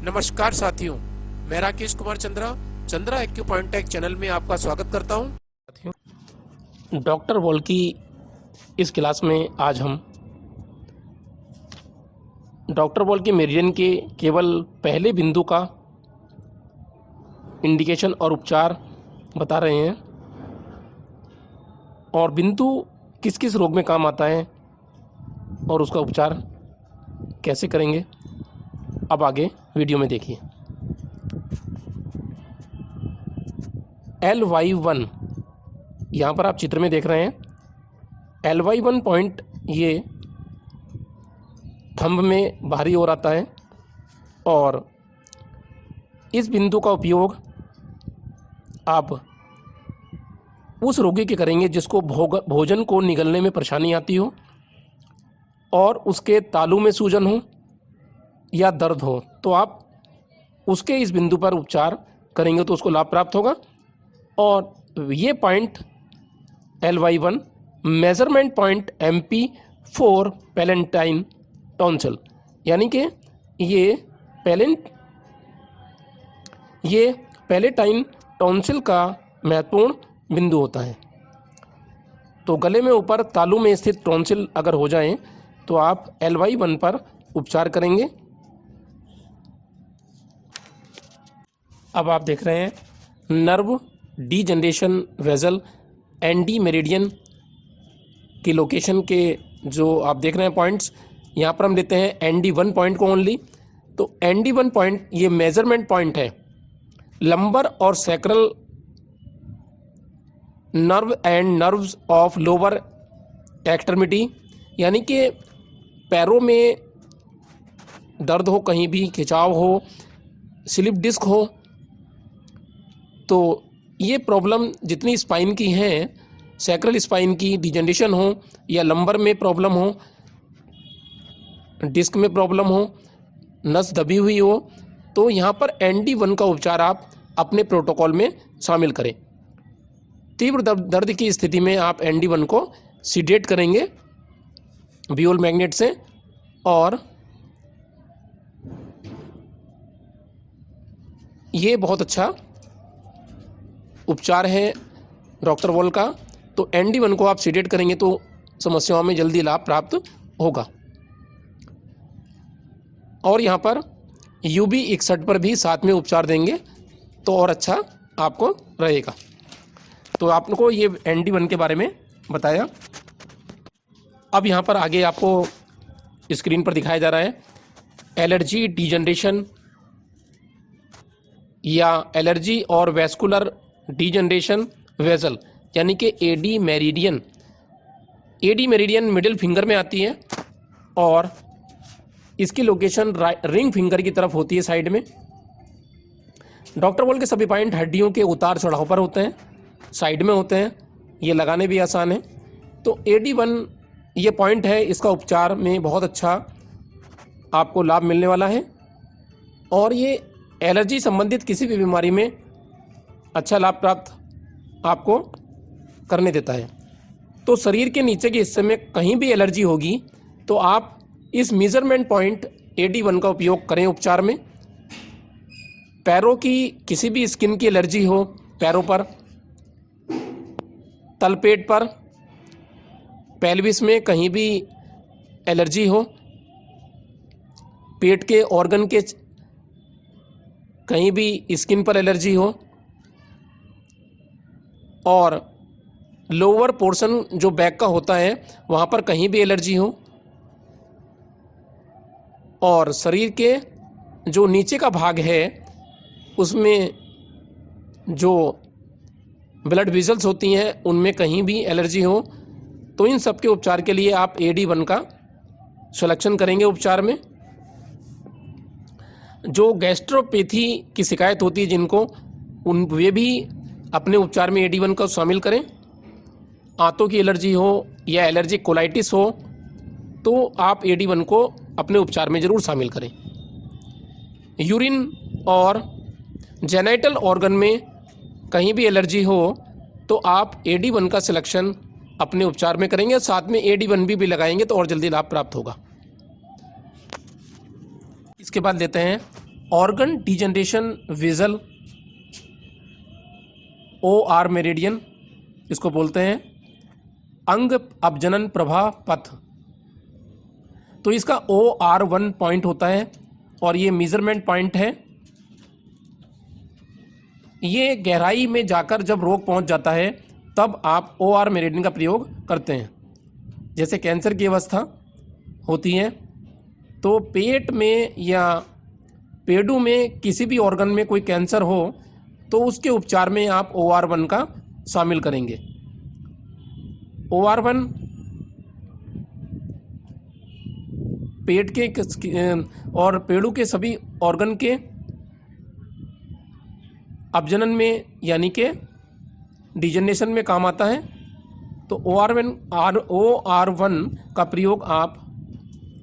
नमस्कार साथियों, मैं राकेश कुमार चंद्रा एक्यूपॉइंटेक चैनल में आपका स्वागत करता हूं। डॉक्टर वॉल की इस क्लास में आज हम डॉक्टर वॉल की मेरिडियन के केवल पहले बिंदु का इंडिकेशन और उपचार बता रहे हैं और बिंदु किस किस रोग में काम आता है और उसका उपचार कैसे करेंगे, अब आगे वीडियो में देखिए। LY1 यहाँ पर आप चित्र में देख रहे हैं। LY1 पॉइंट ये थंब में बाहरी ओर आता है और इस बिंदु का उपयोग आप उस रोगी के करेंगे जिसको भोजन को निगलने में परेशानी आती हो और उसके तालू में सूजन हो या दर्द हो, तो आप उसके इस बिंदु पर उपचार करेंगे तो उसको लाभ प्राप्त होगा। और ये point LY1 measurement point MP4 palatine tonsil, यानी कि ये पैलेटाइन टॉन्सिल का महत्वपूर्ण बिंदु होता है। तो गले में ऊपर तालू में स्थित टॉन्सिल अगर हो जाए तो आप LY1 पर उपचार करेंगे। अब आप देख रहे हैं nerve degeneration vessel Andy meridian की लोकेशन के जो आप देख रहे हैं पॉइंट्स, यहाँ पर हम लेते हैं ND1 पॉइंट को ओनली। तो ND1 पॉइंट ये मेजरमेंट पॉइंट है लंबर और sacral nerve and nerves of lower extremity, यानी कि पैरों में दर्द हो, कहीं भी खिंचाव हो, स्लिप डिस्क हो, तो ये प्रॉब्लम जितनी स्पाइन की हैं, सैक्रल स्पाइन की डिजनरेशन हो या लंबर में प्रॉब्लम हो, डिस्क में प्रॉब्लम हो, नस दबी हुई हो, तो यहाँ पर ND1 का उपचार आप अपने प्रोटोकॉल में शामिल करें। तीव्र दर्द की स्थिति में आप ND1 को सीडेट करेंगे बियोल मैग्नेट से और ये बहुत अच्छा उपचार है डॉक्टर वॉल का। तो ND1 को आप सीडेट करेंगे तो समस्याओं में जल्दी लाभ प्राप्त होगा। और यहाँ पर UB61 पर भी साथ में उपचार देंगे तो और अच्छा आपको रहेगा। तो आपको ये ND1 के बारे में बताया। अब यहाँ पर आगे आपको स्क्रीन पर दिखाया जा रहा है एलर्जी डीजनरेशन या एलर्जी और वैस्कुलर डीजनरेशन वेजल, यानी कि AD meridian. AD meridian middle finger में आती है और इसकी लोकेशन रिंग फिंगर की तरफ होती है, साइड में। डॉक्टर वॉल के सभी पॉइंट हड्डियों के उतार चढ़ाव पर होते हैं, साइड में होते हैं, ये लगाने भी आसान है। तो AD1 ये पॉइंट है, इसका उपचार में बहुत अच्छा आपको लाभ मिलने वाला है और ये एलर्जी संबंधित किसी भी बीमारी में अच्छा लाभ प्राप्त आपको करने देता है। तो शरीर के नीचे के हिस्से में कहीं भी एलर्जी होगी तो आप इस मेजरमेंट पॉइंट AD1 का उपयोग करें उपचार में। पैरों की किसी भी स्किन की एलर्जी हो, पैरों पर, तलपेट पर, पेल्विस में कहीं भी एलर्जी हो, पेट के ऑर्गन के कहीं भी स्किन पर एलर्जी हो और लोअर पोर्शन जो बैक का होता है वहाँ पर कहीं भी एलर्जी हो और शरीर के जो नीचे का भाग है उसमें जो ब्लड वेसल्स होती हैं उनमें कहीं भी एलर्जी हो, तो इन सब के उपचार के लिए आप AD1 का सिलेक्शन करेंगे उपचार में। जो गैस्ट्रोपैथी की शिकायत होती है जिनको, वे भी अपने उपचार में AD1 का शामिल करें। आंतों की एलर्जी हो या एलर्जिक कोलाइटिस हो तो आप AD1 को अपने उपचार में ज़रूर शामिल करें। यूरिन और जेनाइटल ऑर्गन में कहीं भी एलर्जी हो तो आप AD1 का सिलेक्शन अपने उपचार में करेंगे, साथ में AD1 भी लगाएंगे तो और जल्दी लाभ प्राप्त होगा। इसके बाद लेते हैं organ degeneration vigil, OR meridian इसको बोलते हैं, अंग अपजनन प्रभा पथ। तो इसका OR1 पॉइंट होता है और ये मेजरमेंट पॉइंट है। ये गहराई में जाकर जब रोग पहुंच जाता है तब आप OR मेरिडियन का प्रयोग करते हैं। जैसे कैंसर की अवस्था होती है तो पेट में या पेडू में किसी भी ऑर्गन में कोई कैंसर हो तो उसके उपचार में आप OR1 का शामिल करेंगे। OR1 पेट के और पेड़ू के सभी ऑर्गन के अपजनन में यानी कि डिजनरेशन में काम आता है। तो OR1 का प्रयोग आप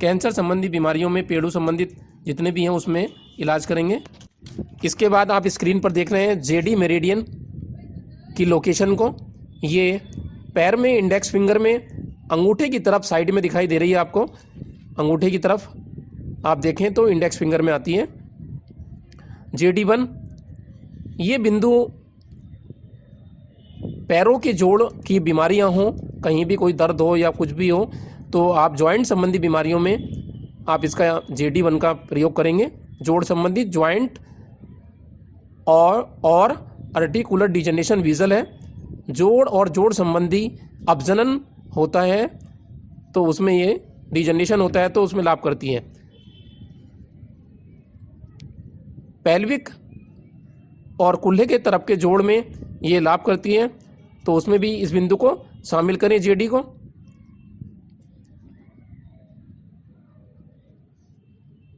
कैंसर संबंधी बीमारियों में, पेड़ू संबंधित जितने भी हैं उसमें इलाज करेंगे। इसके बाद आप स्क्रीन पर देख रहे हैं JD मेरिडियन की लोकेशन को। ये पैर में, इंडेक्स फिंगर में अंगूठे की तरफ साइड में दिखाई दे रही है आपको। अंगूठे की तरफ आप देखें तो इंडेक्स फिंगर में आती है JD1। ये बिंदु पैरों के जोड़ की बीमारियां हों, कहीं भी कोई दर्द हो या कुछ भी हो, तो आप जॉइंट संबंधी बीमारियों में आप इसका JD1 का प्रयोग करेंगे। जोड़ संबंधी जॉइंट और आर्टिकुलर डिजनरेशन विजल है, जोड़ और जोड़ संबंधी अपजनन होता है तो उसमें ये डिजनरेशन होता है तो उसमें लाभ करती है। पेल्विक और कुल्हे के तरफ के जोड़ में ये लाभ करती है तो उसमें भी इस बिंदु को शामिल करें JD को।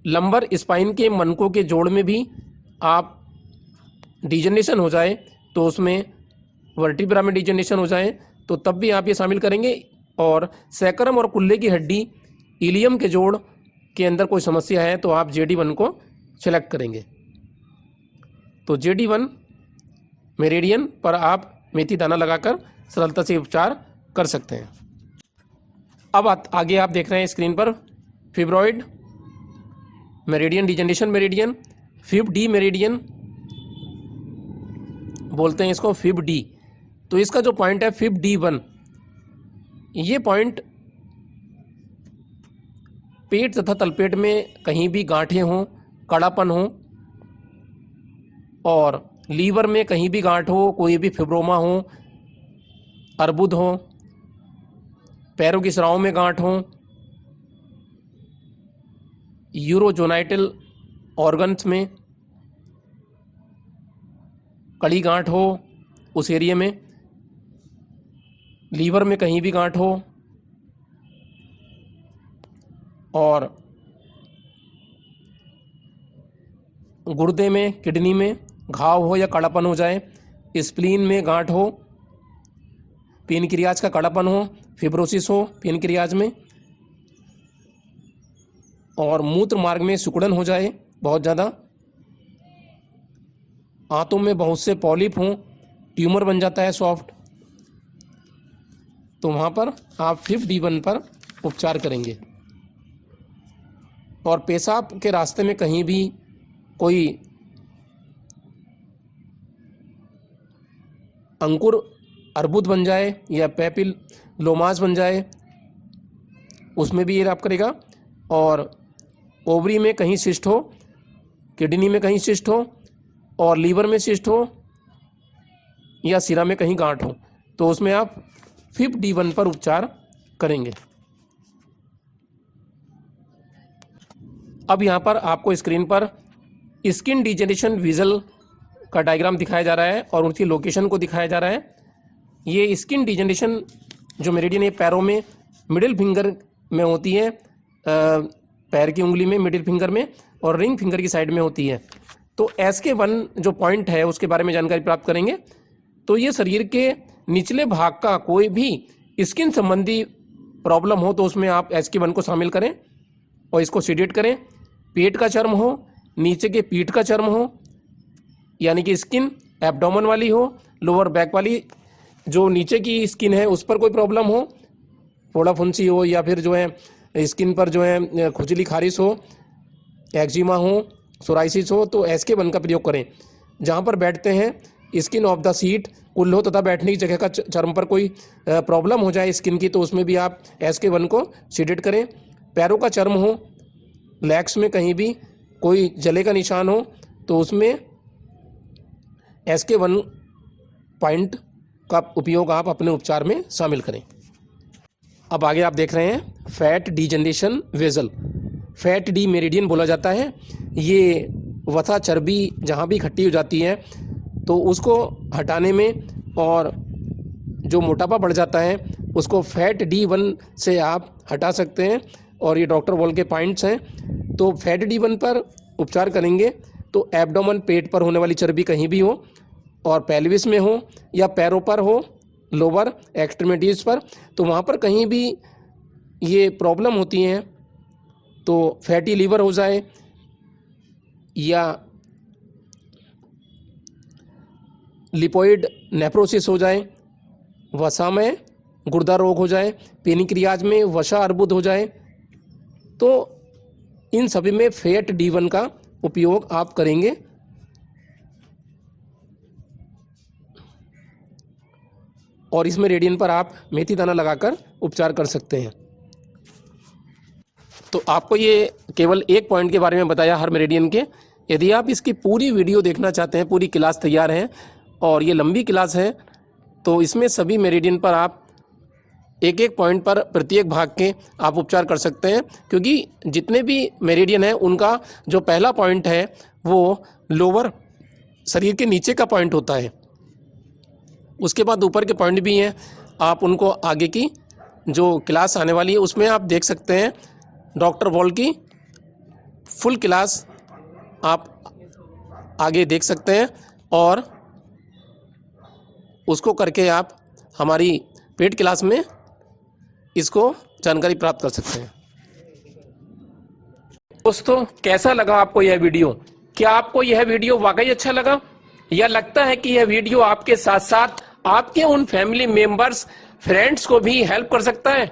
लंबर स्पाइन के मनकों के जोड़ में भी आप डिजनरेशन हो जाए तो उसमें वर्टिब्रा में डिजनरेशन हो जाए तो तब भी आप ये शामिल करेंगे। और सैक्रम और कुल्ले की हड्डी, इलियम के जोड़ के अंदर कोई समस्या है तो आप JD1 को सिलेक्ट करेंगे। तो JD1 मेरिडियन पर आप मेथी दाना लगाकर सरलता से उपचार कर सकते हैं। अब आगे आप देख रहे हैं स्क्रीन पर fibroid meridian, degeneration meridian, FIB-D meridian बोलते हैं इसको, FIB-D। तो इसका जो पॉइंट है FIB-D1, ये पॉइंट पेट तथा तलपेट में कहीं भी गांठें हों, कड़ापन हो, और लीवर में कहीं भी गांठ हो, कोई भी फिब्रोमा हो, अर्बुद हो, पैरों की स्रावों में गांठ हो, यूरोजोनाइटल ऑर्गन्स में कड़ी गांठ हो, उस एरिया में लीवर में कहीं भी गांठ हो, और गुर्दे में, किडनी में घाव हो या कड़ापन हो जाए, स्प्लीन में गांठ हो, पेनक्रियाज का कड़ापन हो, फिब्रोसिस हो पेनक्रियाज में, और मूत्र मार्ग में सिकुड़न हो जाए बहुत ज़्यादा, आंतों में बहुत से पॉलिप हों, ट्यूमर बन जाता है सॉफ्ट, तो वहाँ पर आप FIB-D1 पर उपचार करेंगे। और पेशाब के रास्ते में कहीं भी कोई अंकुर अर्बुद बन जाए या पेपिलोमास बन जाए, उसमें भी ये लाभ करेगा। और ओवरी में कहीं सिस्ट हो, किडनी में कहीं सिस्ट हो, और लीवर में सिस्ट हो, या सिरा में कहीं गांठ हो, तो उसमें आप FIB-D1 पर उपचार करेंगे। अब यहाँ पर आपको स्क्रीन पर स्किन डिजनरेशन विजल का डायग्राम दिखाया जा रहा है और उनकी लोकेशन को दिखाया जा रहा है। ये स्किन डिजनरेशन जो मेरिडियन है पैरों में मिडिल फिंगर में होती है, पैर की उंगली में मिडिल फिंगर में, और रिंग फिंगर की साइड में होती है। तो SK1 जो पॉइंट है उसके बारे में जानकारी प्राप्त करेंगे। तो ये शरीर के निचले भाग का कोई भी स्किन संबंधी प्रॉब्लम हो तो उसमें आप SK1 को शामिल करें और इसको सीडेट करें। पेट का चर्म हो, नीचे के पीठ का चर्म हो, यानी कि स्किन एब्डोमेन वाली हो, लोअर बैक वाली जो नीचे की स्किन है उस पर कोई प्रॉब्लम हो, फोड़ा फुंसी हो, या फिर जो है स्किन पर जो है खुजली खारिश हो, एक्जिमा हो, सोराइसिस हो तो SK1 का प्रयोग करें। जहाँ पर बैठते हैं स्किन ऑफ द सीट कुल हो तथा बैठने की जगह का चर्म पर कोई प्रॉब्लम हो जाए स्किन की, तो उसमें भी आप SK1 को सीडेड करें। पैरों का चर्म हो, लेग्स में कहीं भी कोई जले का निशान हो तो उसमें SK1 पॉइंट का उपयोग आप अपने उपचार में शामिल करें। अब आगे आप देख रहे हैं fat degeneration vessel. Fat D meridian बोला जाता है। ये वसा चर्बी जहाँ भी इकट्ठी हो जाती है तो उसको हटाने में, और जो मोटापा बढ़ जाता है उसको फैट D1 से आप हटा सकते हैं। और ये डॉक्टर वॉल के पॉइंट्स हैं। तो फैट D1 पर उपचार करेंगे तो एब्डोमेन, पेट पर होने वाली चर्बी कहीं भी हो, और पेल्विस में हो या पैरों पर हो, लोअर एक्सट्रीमिटीज़ पर, तो वहाँ पर कहीं भी ये प्रॉब्लम होती हैं, तो फैटी लीवर हो जाए या लिपोइड नेफ्रोसिस हो जाए, वसा में गुर्दा रोग हो जाए, पेनिक्रियाज में वसा अर्बुद हो जाए, तो इन सभी में फैट D1 का उपयोग आप करेंगे। और इसमें रेडियन पर आप मेथी दाना लगाकर उपचार कर सकते हैं। तो आपको ये केवल एक पॉइंट के बारे में बताया हर मेरिडियन के। यदि आप इसकी पूरी वीडियो देखना चाहते हैं, पूरी क्लास तैयार है और ये लंबी क्लास है, तो इसमें सभी मेरिडियन पर आप एक एक पॉइंट पर प्रत्येक भाग के आप उपचार कर सकते हैं। क्योंकि जितने भी मेरिडियन हैं उनका जो पहला पॉइंट है वो लोअर शरीर के नीचे का पॉइंट होता है। उसके बाद ऊपर के पॉइंट भी हैं। आप उनको आगे की जो क्लास आने वाली है उसमें आप देख सकते हैं। डॉक्टर वॉल की फुल क्लास आप आगे देख सकते हैं और उसको करके आप हमारी पेड क्लास में इसको जानकारी प्राप्त कर सकते हैं। दोस्तों, कैसा लगा आपको यह वीडियो? क्या आपको यह वीडियो वाकई अच्छा लगा, या लगता है कि यह वीडियो आपके साथ साथ आपके उन फैमिली मेंबर्स, फ्रेंड्स को भी हेल्प कर सकता है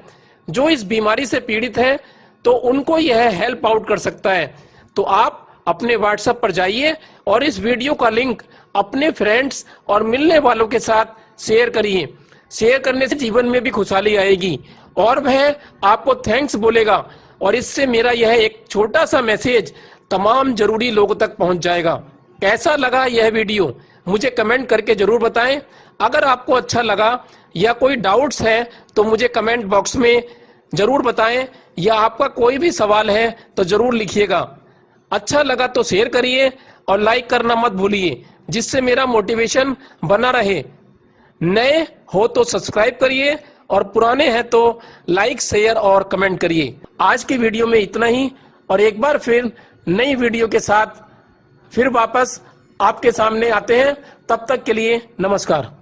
जो इस बीमारी से पीड़ित है, तो उनको यह हेल्प आउट कर सकता है? तो आप अपने WhatsApp पर जाइए और इस वीडियो का लिंक अपने फ्रेंड्स और मिलने वालों के साथ शेयर करिए। शेयर करने से जीवन में भी खुशहाली आएगी और वह आपको थैंक्स बोलेगा, और इससे मेरा यह एक छोटा सा मैसेज तमाम जरूरी लोगों तक पहुंच जाएगा। कैसा लगा यह वीडियो मुझे कमेंट करके जरूर बताएं। अगर आपको अच्छा लगा या कोई डाउट्स है तो मुझे कमेंट बॉक्स में जरूर बताएं, या आपका कोई भी सवाल है तो जरूर लिखिएगा। अच्छा लगा तो शेयर करिए और लाइक करना मत भूलिए, जिससे मेरा मोटिवेशन बना रहे। नए हो तो सब्सक्राइब करिए और पुराने हैं तो लाइक, शेयर और कमेंट करिए। आज की वीडियो में इतना ही, और एक बार फिर नई वीडियो के साथ फिर वापस आपके सामने आते हैं। तब तक के लिए नमस्कार।